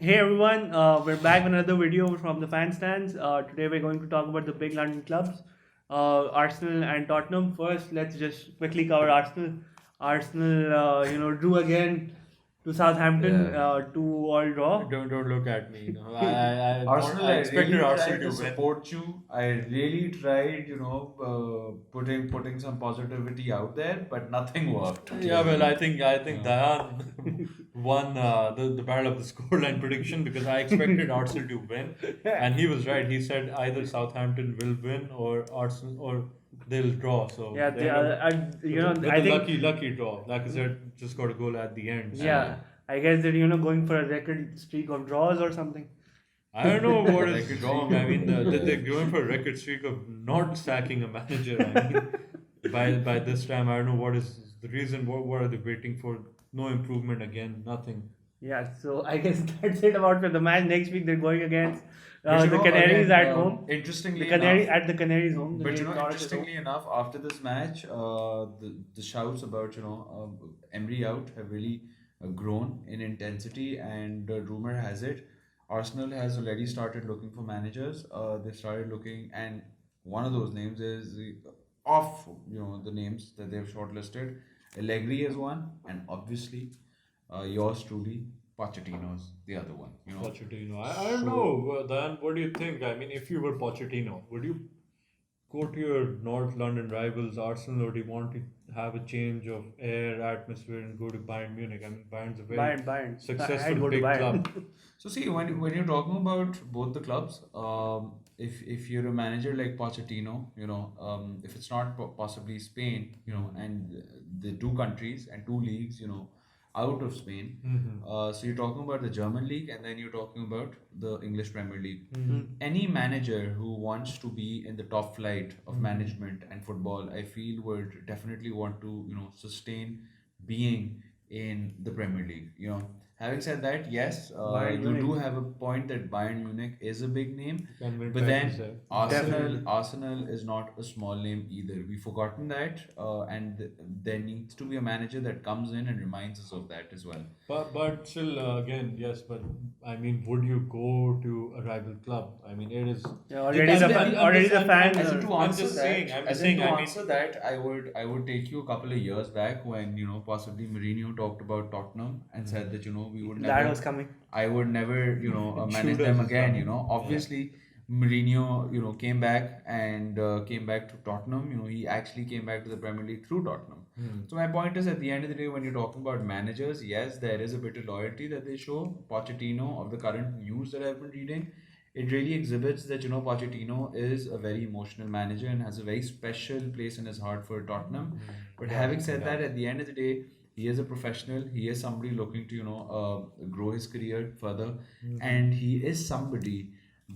Hey everyone, we're back with another video from the fan stands. Today we're going to talk about the big London clubs, Arsenal and Tottenham. First, let's just quickly cover Arsenal. Arsenal, drew again to Southampton, Yeah. 2-all draw. Don't look at me. Arsenal, I I expected really Arsenal tried to to win. support you. I really tried, putting some positivity out there, but nothing worked. Yeah, well, Clearly. I think Yeah. Dayan won the battle of the scoreline prediction because I expected Arsenal to win, and he was right. He said either Southampton will win or Arsenal or they'll draw. So Yeah, they they end are, up with I a think, lucky draw. Like I said, just got a goal at the end. So yeah, I guess they're going for a record streak of draws or something. I don't know what is Record wrong. streak. I mean, they're going for a record streak of not sacking a manager. I mean, by this time, I don't know what is the reason. What are they waiting for? No improvement again. Nothing. Yeah, so I guess that's it about for the match. Next week they're going against But the Canaries again, at home. interestingly The Canary enough, at the Canaries home. The but game Norwich is home. interestingly enough, after this match, the shouts about Emery out have really grown in intensity, and rumor has it, Arsenal has already started looking for managers. They started looking, and one of those names is off. The names that they've shortlisted. Allegri is one, and obviously, yours truly, Pochettino's the other one. Pochettino. I don't So. know. Dan, what do you think? I mean, if you were Pochettino, would you go to your North London rivals Arsenal, or do you want to have a change of air, atmosphere, and go to Bayern Munich? I mean, Bayern's a very Bayern. I'd successful go to big Bayern. club. So see, when you're talking about both the clubs, if you're a manager like Pochettino, if it's not possibly Spain, and the two countries and two leagues, out of Spain, so you're talking about the German league, and then you're talking about the English Premier League. Any manager who wants to be in the top flight of management and football, I feel would definitely want to, sustain being in the Premier League. Having said that, yes, Bayern you do Munich. have a point that Bayern Munich is a big name, Can win but then titles there. Definitely. Arsenal is not a small name either. We've forgotten that, and there needs to be a manager that comes in and reminds us of that as well. But still, again, yes. But I mean, would you go to a rival club? I mean, it is. Yeah, already As the in- fan. I'm Already just- the I'm- fans. I'm- As in are- to I'm answer just that, saying, I'm as just in saying, to I mean- answer that, I would take you a couple of years back when possibly Mourinho talked about Tottenham and said that we would That never, was coming. I would never manage Shoot us them as again. well. Obviously Mourinho came back and came back to Tottenham. He actually came back to the Premier League through Tottenham. So my point is, at the end of the day, when you're talking about managers, yes, there is a bit of loyalty that they show. Pochettino, of the current news that I've been reading, it really exhibits that Pochettino is a very emotional manager and has a very special place in his heart for Tottenham. But having said that, at the end of the day, he is a professional. He is somebody looking to grow his career further, and he is somebody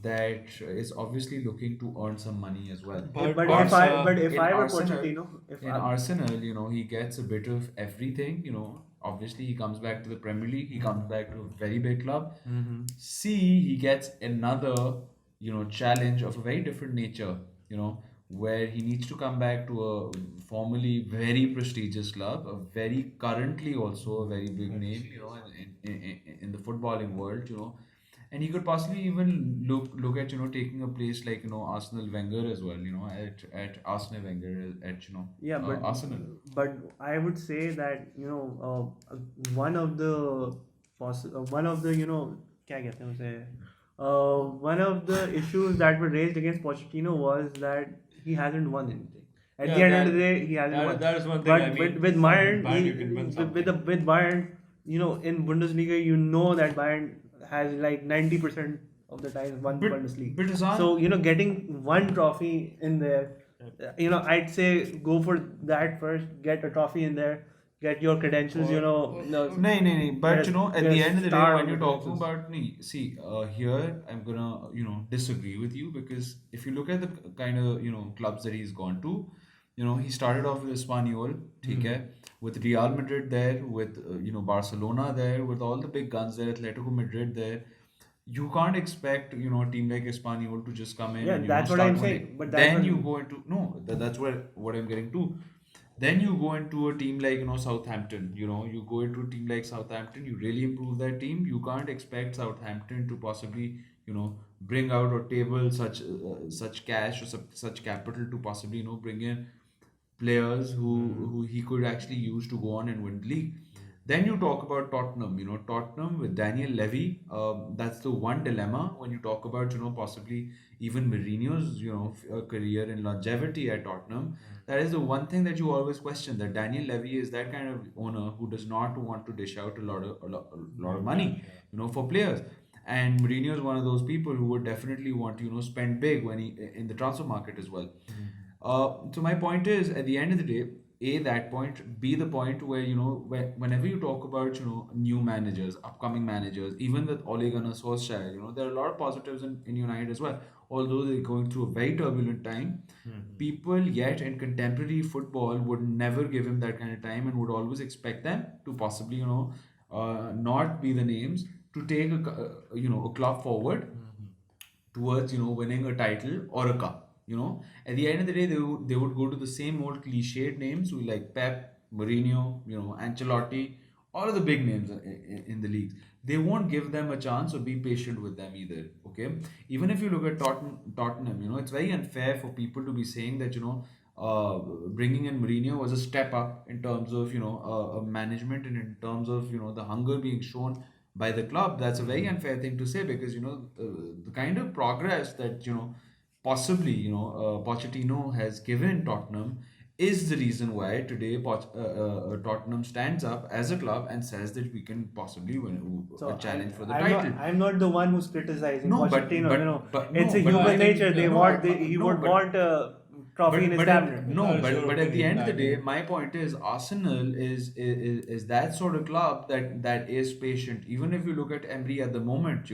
that is obviously looking to earn some money as well. But- But but, if I uh, but if in I were Arsenal- Pochettino, if In I, Arsenal, he gets a bit of everything. Obviously he comes back to the Premier League. He comes back to a very big club. C, he gets another, challenge of a very different nature. Where he needs to come back to a formerly very prestigious club, a very currently also a very big name, in the footballing world. And he could possibly even look at taking a place like Arsenal Wenger as well. At Arsenal Wenger at yeah, but Arsenal. but I would say that one of the one of the क्या कहते हैं उसे one of the issues that were raised against Pochettino was that he hasn't won anything. At Yeah, the end that- of the day, he hasn't that- won. that is one thing. But I mean, with Bayern, Bayern you can win with Bayern, in Bundesliga, that Bayern has like 90% of the time won But- Bundesliga. but Hassan- So getting one trophy in there, I'd say go for that first. Get a trophy in there. Get your credentials. No, No, but Yes, at the yes, end of the day, star when on you're the talking faces. about me, see, here I'm gonna disagree with you, because if you look at the kind of clubs that he's gone to, he started off with Espanyol, okay, with Real Madrid there, with Barcelona there, with all the big guns there, Atletico Madrid there. You can't expect a team like Espanyol to just come in Yeah, and that's what start I'm saying, winning. but that's Then what- you go into, no, that's what I'm getting to. Then you go into a team like Southampton. You go into a team like Southampton. You really improve that team. You can't expect Southampton to possibly bring out or table such cash or such capital to possibly bring in players who he could actually use to go on and win the league. Then you talk about Tottenham. Tottenham with Daniel Levy. That's the one dilemma when you talk about possibly even Mourinho's career and longevity at Tottenham. That is the one thing that you always question. That Daniel Levy is that kind of owner who does not want to dish out a lot of money, for players. And Mourinho is one of those people who would definitely want to spend big when he in the transfer market as well. So my point is, at the end of the day, A, that point, B, the point where, whenever you talk about, new managers, upcoming managers, even with Ole Gunnar Solskjaer, there are a lot of positives in United as well. Although they're going through a very turbulent time, people yet in contemporary football would never give him that kind of time and would always expect them to possibly, not be the names to take a club forward towards winning a title or a cup. At the end of the day, they would go to the same old cliched names like Pep, Mourinho, Ancelotti, all of the big names in the leagues. They won't give them a chance or be patient with them either. Okay, even if you look at Tottenham, it's very unfair for people to be saying that bringing in Mourinho was a step up in terms of management and in terms of the hunger being shown by the club. That's a very unfair thing to say because the kind of progress that possibly Pochettino has given Tottenham is the reason why today Tottenham stands up as a club and says that we can possibly win a challenge for the title. I'm not the one who's criticizing No, Pochettino. but It's no, a but human I think- nature. They no, want. but- He no, would but- want a trophy in his but cabinet. but at the end of the day, opinion. my point is Arsenal is that sort of club that is patient. Even if you look at Emery at the moment,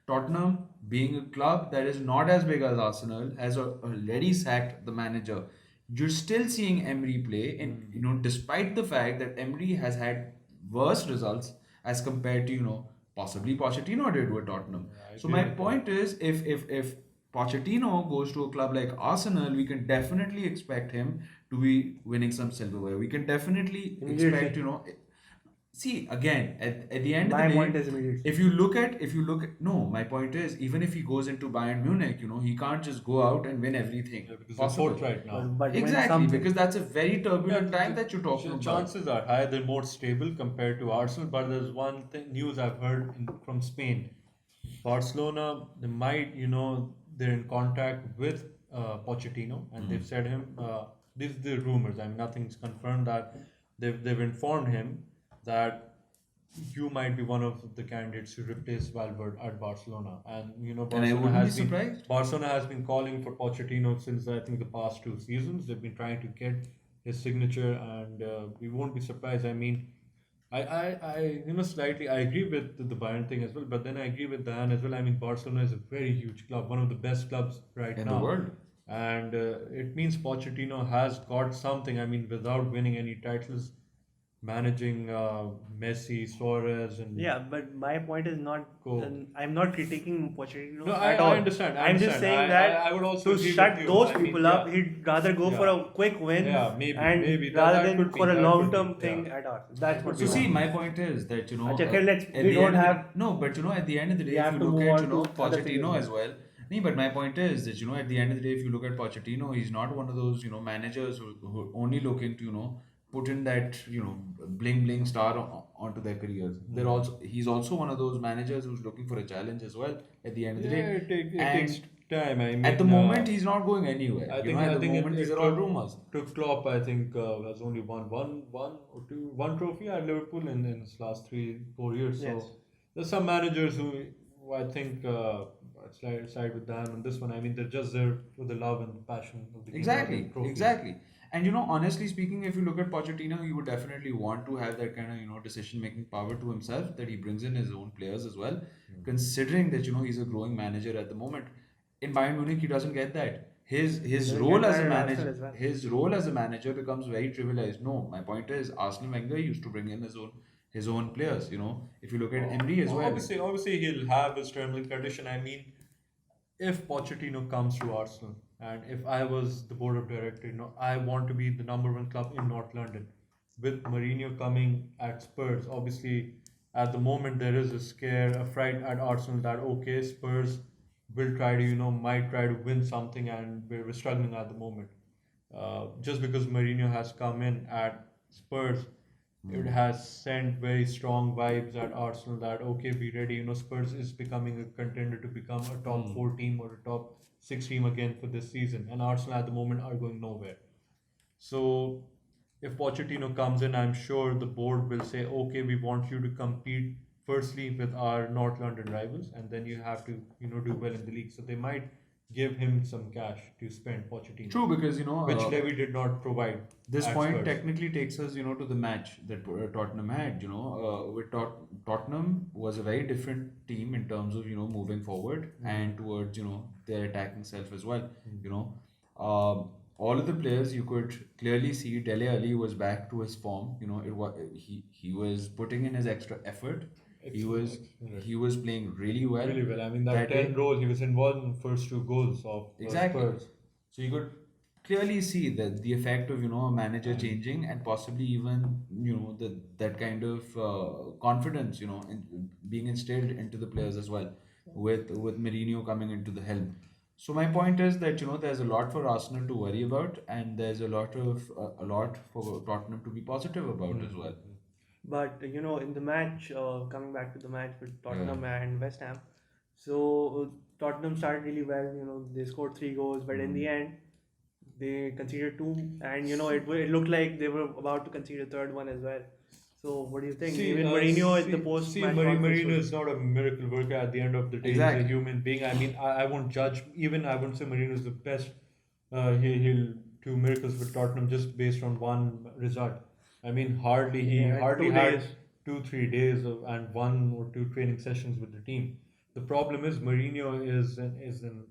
Tottenham being a club that is not as big as Arsenal has already sacked the manager. You're still seeing Emery play, and despite the fact that Emery has had worse results as compared to possibly Pochettino did with Tottenham. I So agree my with point is, if Pochettino goes to a club like Arsenal, we can definitely expect him to be winning some silverware. We can definitely Immediately. expect, see again at the end of My the day. point is immediately. If you look at no, my point is even if he goes into Bayern Munich, he can't just go out and win everything. Yeah, because possible. they're fourth right now. But when Exactly, something- because that's a very turbulent Yeah, time that you're talking about. Chances are high they're more stable compared to Arsenal. But there's one thing news I've heard from Spain. Barcelona, they might, they're in contact with Pochettino, and they've said him. These are the rumors. I mean, nothing's confirmed that they've informed him that you might be one of the candidates to replace Valverde at Barcelona, and And I Barcelona wouldn't be has been surprised. Barcelona has been calling for Pochettino since I think the past 2 seasons. They've been trying to get his signature, and we won't be surprised. I mean, I slightly I agree with the Bayern thing as well, but then I agree with Dan as well. I mean, Barcelona is a very huge club, one of the best clubs right In now the world. and it means Pochettino has got something. I mean, without winning any titles, managing Messi, Suarez, and Yeah, but my point is not. Go. I'm not critiquing Pochettino No, at all. I understand. I'm just saying that I would also to agree shut with you. those I mean, people up, yeah. he'd rather go for a quick win Yeah, maybe, and maybe. rather That than could be, for a that long could be, term thing yeah. at Arsenal. That's what So we see, want. my point is that Acha, okay, let's- at we the don't end of the- have- no, but at the end of the day, We if have you to look move at on to other things Pochettino as as well. No, but my point is that at the end of the day, if you look at Pochettino, he's not one of those managers who only looking to put in that bling bling star onto their careers. He's also one of those managers who's looking for a challenge as well. At the end of the Yeah, day, it And takes time. I mean, at the moment, he's not going anywhere. I At think the moment, it these are all took- rumors. Took Klopp, I think, has only won one trophy at Liverpool in his last 3-4 years. Yes. So there's some managers who I think side with Dan on this one. I mean, they're just there for the love and the passion of the game. Exactly, and trophies. exactly. And honestly speaking, if you look at Pochettino, he would definitely want to have that kind of decision-making power to himself, that he brings in his own players as well. Considering that he's a growing manager at the moment. In Bayern Munich, he doesn't get that. His Doesn't role get as that a at Arsenal manager, as well. his role as a manager becomes very trivialized. No, my point is, Arsene Wenger used to bring in his own players. If you look at Emery as well. Obviously, he'll have his terms and condition. I mean, if Pochettino comes to Arsenal, And if I was the board of director, I want to be the number one club in North London. With Mourinho coming at Spurs, obviously at the moment there is a scare, a fright at Arsenal that okay, Spurs will try to, might try to win something, and we're struggling at the moment. Just because Mourinho has come in at Spurs, it has sent very strong vibes at Arsenal that okay, be ready. Spurs is becoming a contender to become a top four team or a top six team again for this season, and Arsenal at the moment are going nowhere. So if Pochettino comes in, I'm sure the board will say, okay, we want you to compete firstly with our North London rivals, and then you have to, do well in the league. So they might give him some cash to spend, Pochettino. True, because which Levy did not provide. this at point Spurs. technically takes us, to the match that Tottenham had. With Tottenham was a very different team in terms of moving forward and towards their attacking self as well. All of the players you could clearly see Dele Alli was back to his form. He was putting in his extra effort. He was playing really well. Really well. I mean, that day. 10 role, he was involved in the first two goals of Exactly. Spurs. So you could clearly see that the effect of a manager changing, and possibly even that kind of confidence being instilled into the players as well, with Mourinho coming into the helm. So my point is that there's a lot for Arsenal to worry about, and there's a lot for Tottenham to be positive about as well. But in the match, coming back to the match with Tottenham and West Ham, so Tottenham started really well. They scored 3 goals, but in the end, they conceded 2, and it looked like they were about to concede a third one as well. So what do you think? Even Mourinho at the post match. Mourinho is not a miracle worker. At the end of the day, Exactly. he's a human being. I mean, I won't judge. Even I won't say Mourinho is the best. He'll do miracles with Tottenham just based on one result. I mean, hardly Yeah, 2 had days. 2-3 days and 1 or 2 training sessions with the team. The problem is Mourinho is an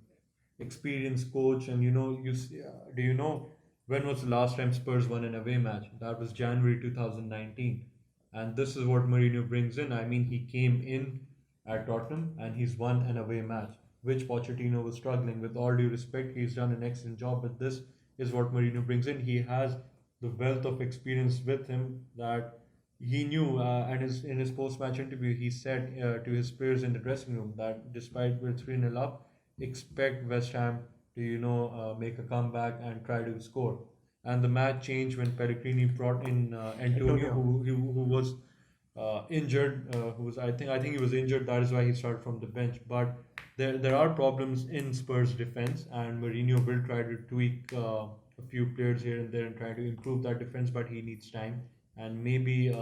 experienced coach, and do you know when was the last time Spurs won an away match? That was January 2019, and this is what Mourinho brings in. I mean, he came in at Tottenham and he's won an away match, which Pochettino was struggling with. All due respect, he's done an excellent job, but this is what Mourinho brings in. He has the wealth of experience with him that he knew, and in his post-match interview, he said to his players in the dressing room that despite we're 3-0 up, expect West Ham to make a comeback and try to score. And the match changed when Pellegrini brought in Antonio, who was injured. I think he was injured. That is why he started from the bench. But there are problems in Spurs defense, and Mourinho will try to tweak a few players here and there and try to improve that defense. But he needs time, and maybe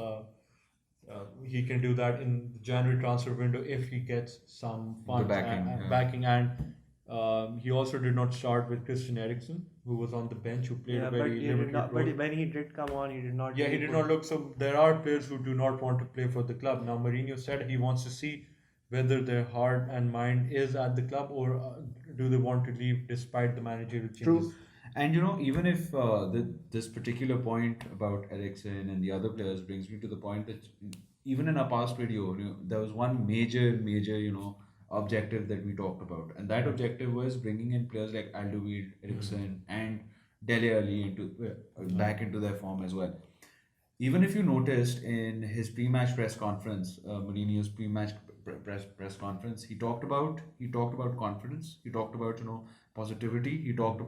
he can do that in the January transfer window if he gets some funds backing. And he also did not start with Christian Eriksen, who was on the bench, who played a very limited role. But when he did come on, he did not. Yeah, he did not look. So there are players who do not want to play for the club. Now Mourinho said he wants to see whether their heart and mind is at the club, or do they want to leave despite the managerial changes. True. And even if this particular point about Eriksen and the other players brings me to the point that even in our past video, there was one major objective that we talked about, and that objective was bringing in players like Alderweireld, Eriksen, and Dele Alli back into their form as well. Even if you noticed in his pre-match press conference, Mourinho's pre-match press conference, he talked about confidence. He talked about positivity. He talked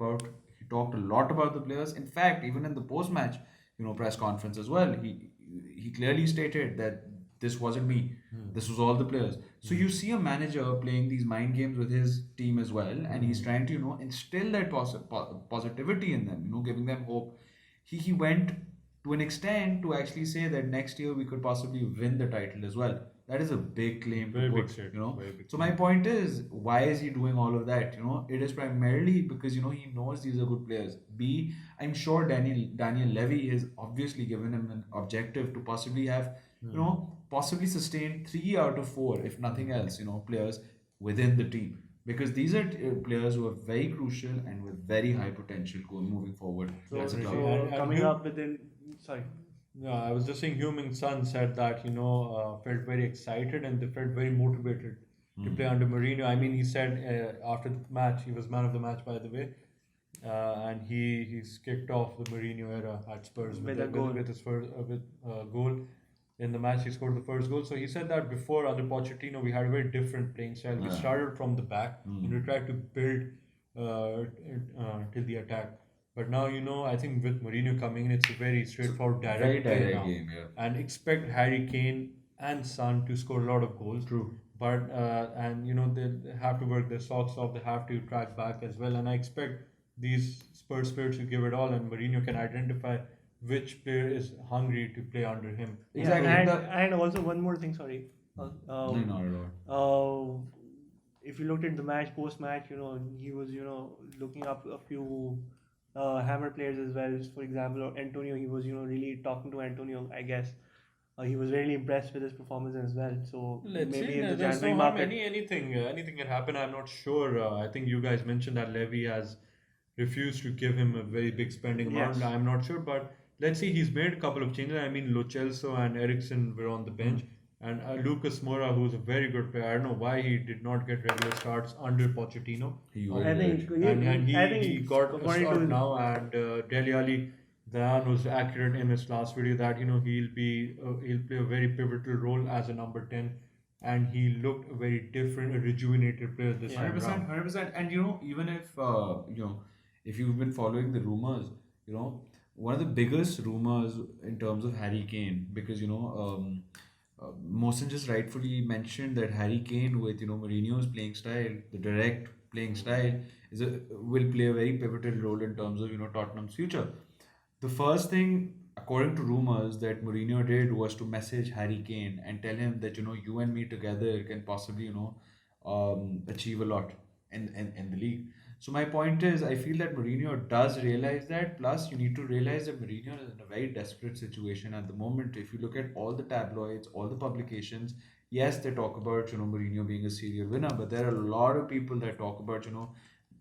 a lot about the players. In fact, even in the post-match press conference as well, he clearly stated that this wasn't me. This was all the players. So you see a manager playing these mind games with his team as well, and he's trying to instill that positivity in them, giving them hope. He went to an extent to actually say that next year we could possibly win the title as well. That is a big claim to put, So my point is, why is he doing all of that? It is primarily because he knows these are good players. B, I'm sure Daniel Levy has obviously given him an objective to possibly have possibly sustain 3 out of 4, if nothing else, players within the team, because these are players who are very crucial and with very high potential moving forward as a club. So coming up within, sorry. Yeah, I was just saying, Heung-min Son said that felt very excited and they felt very motivated to play under Mourinho. I mean, he said after the match, he was man of the match, by the way. and he's kicked off the Mourinho era at Spurs With a goal. with his first goal in the match. He scored the first goal. So he said that before under Pochettino we had a very different playing style. We Yeah. started from the back and we tried to build till the attack. But now I think with Mourinho coming in, it's a very straightforward, Very direct play direct now. game, yeah. And expect Harry Kane and Son to score a lot of goals. True. But and they have to work their socks off. They have to track back as well. And I expect these Spurs players to give it all, and Mourinho can identify which player is hungry to play under him. Exactly. And also one more thing, sorry. No, not at all. If you looked at the match, post-match, he was, looking up a few hammer players as well. For example, Antonio, he was, really talking to Antonio, I guess. He was really impressed with his performance as well. So Let's maybe see. in the There's January no harm. market, Anything can happen. I'm not sure. I think you guys mentioned that Levy has refused to give him a very big spending amount. Yes. I'm not sure, but let's see. He's made a couple of changes. I mean, Lo Celso and Eriksson were on the bench, and Lucas Moura, who's a very good player. I don't know why he did not get regular starts under Pochettino. He I think, And I think he got a according start to now, and Dele Alli, Dayan was accurate in his last video that he'll play a very pivotal role as a number 10, and he looked a very different, a rejuvenated player this time 100%, around. 100%. And even if you've been following the rumors, one of the biggest rumors in terms of Harry Kane, because Mohsen just rightfully mentioned that Harry Kane with Mourinho's playing style, the direct playing style, will play a very pivotal role in terms of Tottenham's future. The first thing, according to rumors, that Mourinho did was to message Harry Kane and tell him that you and me together can possibly achieve a lot in the league. So my point is, I feel that Mourinho does realize that. Plus, you need to realize that Mourinho is in a very desperate situation at the moment. If you look at all the tabloids, all the publications, yes, they talk about Mourinho being a serial winner, but there are a lot of people that talk about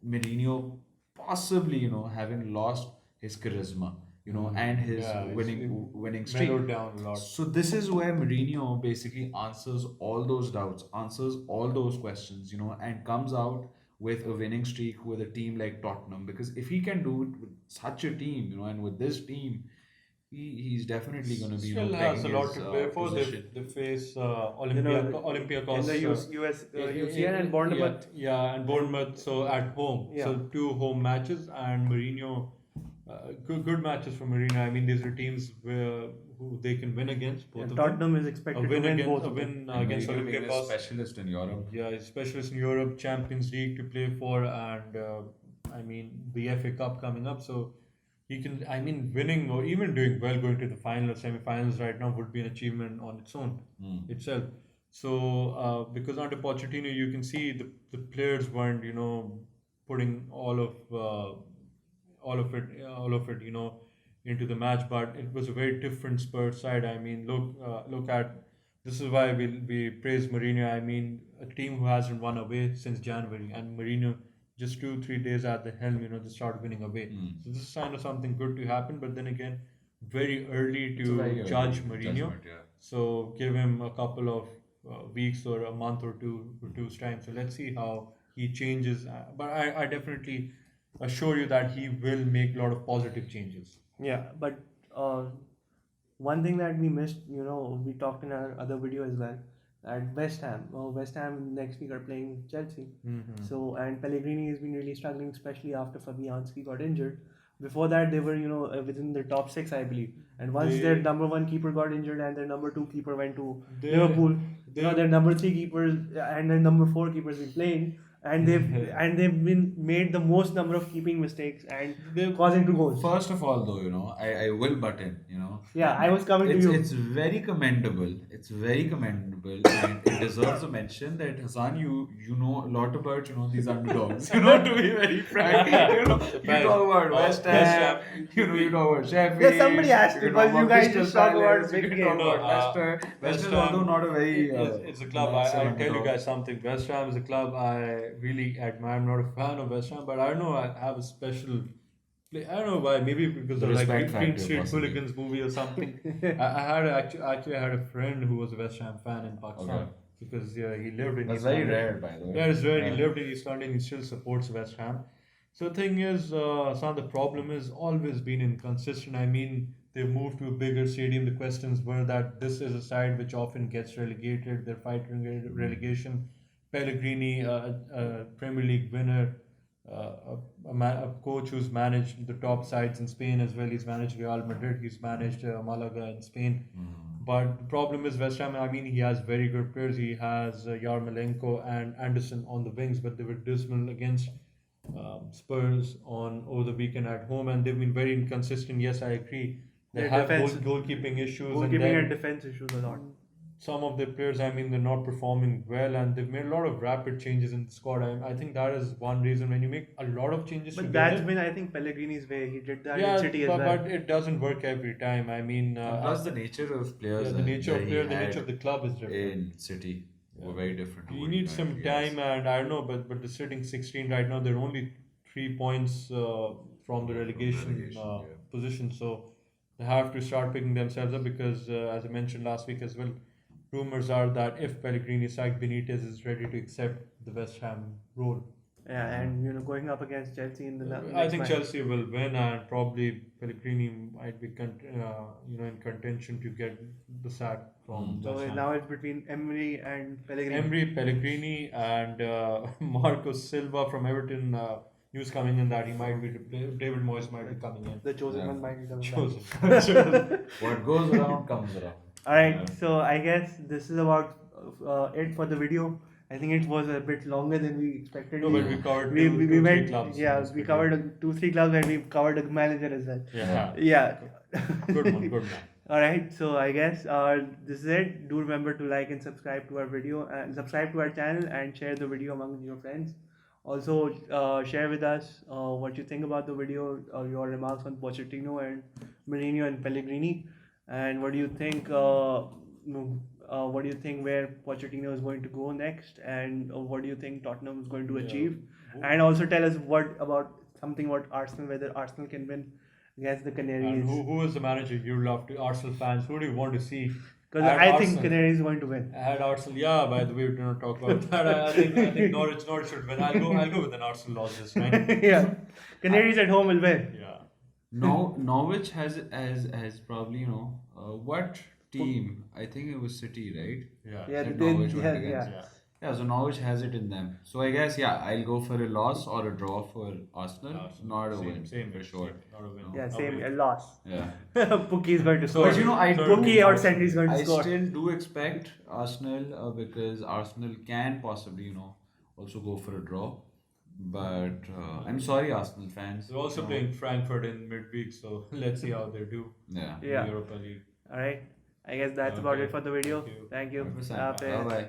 Mourinho possibly having lost his charisma. And his winning streak. Mellowed down a lot. So this is where Mourinho basically answers all those doubts, answers all those questions, and comes out with a winning streak with a team like Tottenham. Because if he can do it with such a team, and with this team, he's definitely going to be Still has a pegging lot his, to play for. position. They face in Olympiacos. the US, UCL and Bournemouth. Yeah, and Bournemouth. So at home. Yeah. So 2 home matches, and Mourinho. Good matches for Mourinho. I mean, these are teams who they can win against. Both And of Tottenham is them. expected to win both A of them. win And against Mourinho being a Olympiacos. specialist in Europe. Yeah, he's specialist in Europe, Champions League to play for, and the FA Cup coming up. So he can. I mean, winning or even doing well, going to the final or semi-finals right now would be an achievement on its own itself. So because under Pochettino, you can see the players weren't putting all of it into the match, but it was a very different Spurs side. I mean, look at this is why we praise Mourinho. I mean, a team who hasn't won away since January, and Mourinho just 2-3 days at the helm, they start winning away. So this is a sign of something good to happen. But then again, very early It's a very to early judge Mourinho. judgment, yeah. So give him a couple of weeks or a month or two's time. So let's see how he changes. But I definitely assure you that he will make a lot of positive changes. Yeah, but one thing that we missed, we talked in our other video as well, at West Ham. West Ham next week are playing Chelsea. So, and Pellegrini has been really struggling, especially after Fabianski got injured. Before that, they were, within the top 6, I believe. And once their number 1 keeper got injured and their number 2 keeper went to Liverpool, their number 3 keepers and their number 4 keepers been playing. And they've been made the most number of keeping mistakes and causing 2 goals. First of all, though, I will butt in, Yeah, I was coming to you. It's very commendable. It's very commendable, and it deserves a mention that Hassan, you know a lot about these underdogs. To be very frank, you talk about West Ham, you talk about Sheffield. Yeah, somebody asked you because talk you about guys Crystal just talk about Palace, big you games. talk about Leicester. West Leicester, Ham, although not a very it's a club. massive I'll tell you underdog. guys something. West Ham is a club I really admire. I'm not a fan of West Ham, but I don't know. I have a special. I don't know why. Maybe because The of like respect Green factor, Street possibly. Hooligans movie or something. I had a friend who was a West Ham fan in Pakistan Okay. because he lived in That's East very London. rare, by the way. Yeah, it's rare. He lived in East London. He still supports West Ham. So the thing is, Sam, the problem has always been inconsistent. I mean, they moved to a bigger stadium. The questions were that this is a side which often gets relegated. They're fighting relegation. Pellegrini, a Premier League winner, a coach who's managed the top sides in Spain as well. He's managed Real Madrid. He's managed Malaga in Spain. But the problem is West Ham. I mean, he has very good players. He has Yarmolenko and Anderson on the wings, but they were dismal against Spurs on over the weekend at home, and they've been very inconsistent. Yes, I agree. They Their have defense- goalkeeping issues, and Goalkeeping then and defense issues a lot. some of the players, I mean, they're not performing well, and they've made a lot of rapid changes in the squad. I think that is one reason when you make a lot of changes But together. that's been, I think, Pellegrini's way. He did that Yeah, in City as well. but it doesn't work every time. I mean, And plus the nature of players. the nature of that he player, the had nature of the club is different. in City were very different. to You what need he some currently time, has. and I don't know, but they're sitting 16 right now. They're only 3 points from the relegation yeah. position, so they have to start picking themselves up because, as I mentioned last week as well, rumors are that if Pellegrini sacked, Benitez is ready to accept the West Ham role. Yeah, and going up against Chelsea in the I next think match. Chelsea will win, and probably Pellegrini might be in contention to get the sack from So West Ham. now it's between Emery and Pellegrini. Emery, Pellegrini, and Marcos Silva from Everton. News coming in that he might be David Moyes might be coming in. The chosen Yeah. one might be coming back. Chosen. What goes around comes around. Alright, Yeah. so I guess this is about it for the video. I think it was a bit longer than we expected. No, but we covered we, two, we, two, we three went, clubs. in yeah, this we video. covered 2-3 clubs and we covered a manager as well. Yeah. Yeah. Good one, good one. Alright, so I guess this is it. Do remember to like and subscribe to our video and subscribe to our channel and share the video among your friends. Also, share with us what you think about the video, your remarks on Pochettino and Mourinho and Pellegrini, and what do you think? What do you think where Pochettino is going to go next, and what do you think Tottenham is going to Yeah. achieve? And also tell us what Arsenal, whether Arsenal can win against the And Canaries. who is the manager you love to Arsenal fans? Who do you want to see? Because At I think Arsenal. Canaries is going to win. I had Arsenal. Yeah, by the way, we do not talk about that. I think Norwich should win. I'll go with an Arsenal loss this time. Yeah, Canaries at home will win. Yeah. No, Norwich has probably what team? I think it was City, right? Yeah. Yeah, Said they, Norwich went yeah, against. yeah. Yeah, so Norwich has it in them. So I guess I'll go for a loss or a draw for Arsenal, not a win for sure. Not a win. Yeah, A same, a win. loss. Yeah. Pookie is going to score. But I do. Pookie or Sentry is going to I score. still do expect Arsenal because Arsenal can possibly also go for a draw. But I'm sorry, Arsenal fans. They're also playing Frankfurt in midweek, so let's see how they do Yeah. in Yeah. the Europa League. Alright, I guess that's about Okay. it for the video. Thank you. Thank you. 100%. Bye bye.